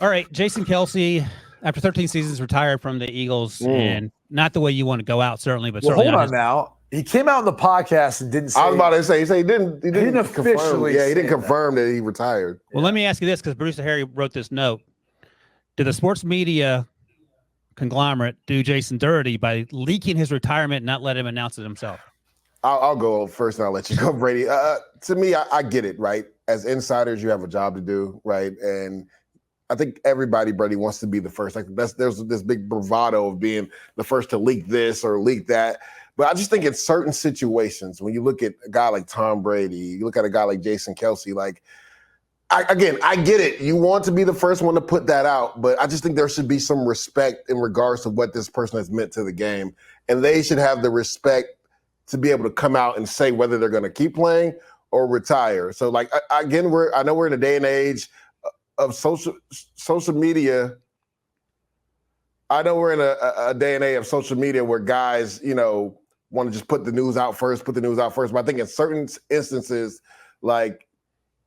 All right, Jason Kelce, after 13 seasons, retired from the Eagles, and not the way you want to go out, certainly, but certainly hold on now. He came out on the podcast and didn't say. I was about to say he didn't officially. Yeah, he didn't confirm that he retired. Well, let me ask you this, because producer Harry wrote this note. Did the sports media conglomerate do Jason dirty by leaking his retirement and not let him announce it himself? I'll go first, and I'll let you go, Brady. To me, I get it, right? As insiders, you have a job to do, right? And I think everybody, Brady, wants to be the first. Like there's this big bravado of being the first to leak this or leak that. But I just think in certain situations, when you look at a guy like Tom Brady, you look at a guy like Jason Kelce, like, I get it. You want to be the first one to put that out, but I just think there should be some respect in regards to what this person has meant to the game. And they should have the respect to be able to come out and say whether they're going to keep playing or retire. So, like, again, I know we're in a day and age of social media. I know we're in a day and age of social media where guys, want to just put the news out first. But I think in certain instances, like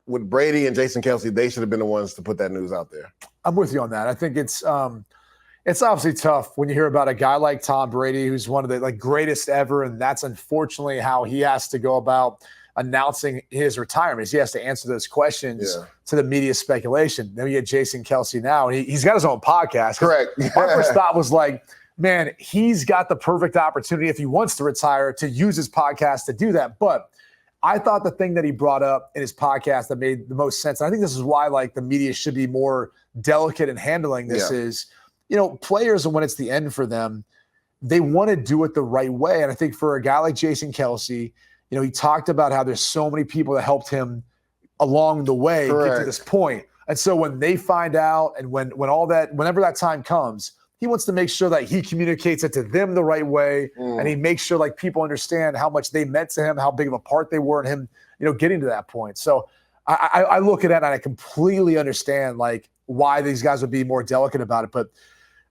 with Brady and Jason Kelce, they should have been the ones to put that news out there. I'm with you on that. I think it's obviously tough when you hear about a guy like Tom Brady, who's one of the greatest ever, and that's unfortunately how he has to go about announcing his retirement. He has to answer those questions to the media speculation. Then we get Jason Kelce now, and he's got his own podcast. Correct. My first thought was like, man, he's got the perfect opportunity if he wants to retire to use his podcast to do that. But I thought the thing that he brought up in his podcast that made the most sense, and I think this is why the media should be more delicate in handling this is, players, when it's the end for them, they want to do it the right way. And I think for a guy like Jason Kelce, he talked about how there's so many people that helped him along the way get to this point. And so when they find out and whenever that time comes, he wants to make sure that he communicates it to them the right way. And he makes sure people understand how much they meant to him, how big of a part they were in him, getting to that point. So I look at it and I completely understand why these guys would be more delicate about it. But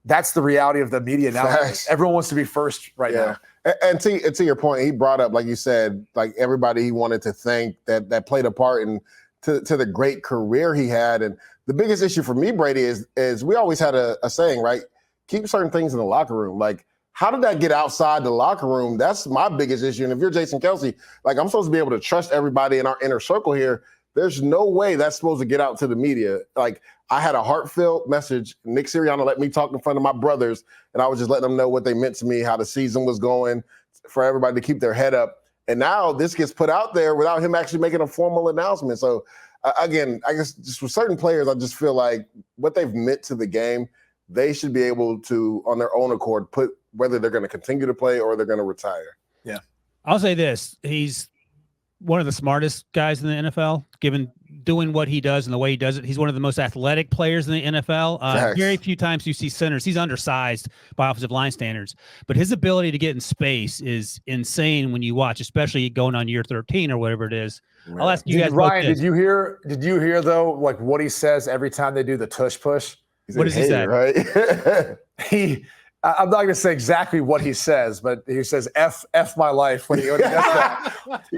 that's the reality of the media now. Everyone wants to be first right now. And to your point, he brought up, like you said, everybody he wanted to thank that played a part in to the great career he had. And the biggest issue for me, Brady, is we always had a saying, right? Keep certain things in the locker room. How did that get outside the locker room? That's my biggest issue. And if you're Jason Kelce, I'm supposed to be able to trust everybody in our inner circle here. There's no way that's supposed to get out to the media. I had a heartfelt message. Nick Sirianni let me talk in front of my brothers, and I was just letting them know what they meant to me, how the season was going, for everybody to keep their head up. And now this gets put out there without him actually making a formal announcement. So, again, I guess just with certain players, I just feel like what they've meant to the game, they should be able to, on their own accord, put whether they're going to continue to play or they're going to retire. Yeah. I'll say this. He's one of the smartest guys in the NFL, doing what he does and the way he does it. He's one of the most athletic players in the NFL. Very few times you see centers. He's undersized by offensive line standards, but his ability to get in space is insane when you watch, especially going on year 13 or whatever it is. Right. I'll ask you guys, Ryan, did you hear though, what he says every time they do the tush push? What does he say? Right? I'm not going to say exactly what he says, but he says F my life when he does that.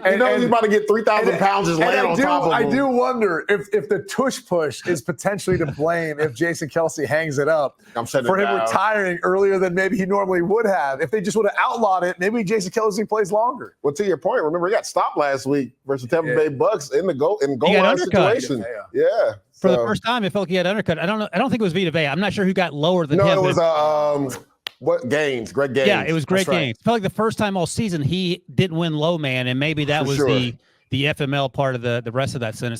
And he's about to get 3,000 pounds just laying on top of him. I do wonder if the tush push is potentially to blame if Jason Kelce hangs it up for him retiring earlier than maybe he normally would have. If they just would have outlawed it, maybe Jason Kelce plays longer. Well, to your point, remember he got stopped last week versus Tampa Bay Bucks in goal line situation. Yeah. For the first time, it felt like he had undercut. I don't think it was Vita Vea. I'm not sure who got lower than him. No, it was Gaines, Greg Gaines. Yeah, it was Greg Gaines. It felt like the first time all season he didn't win low man, and maybe that was the FML part of the rest of that sentence.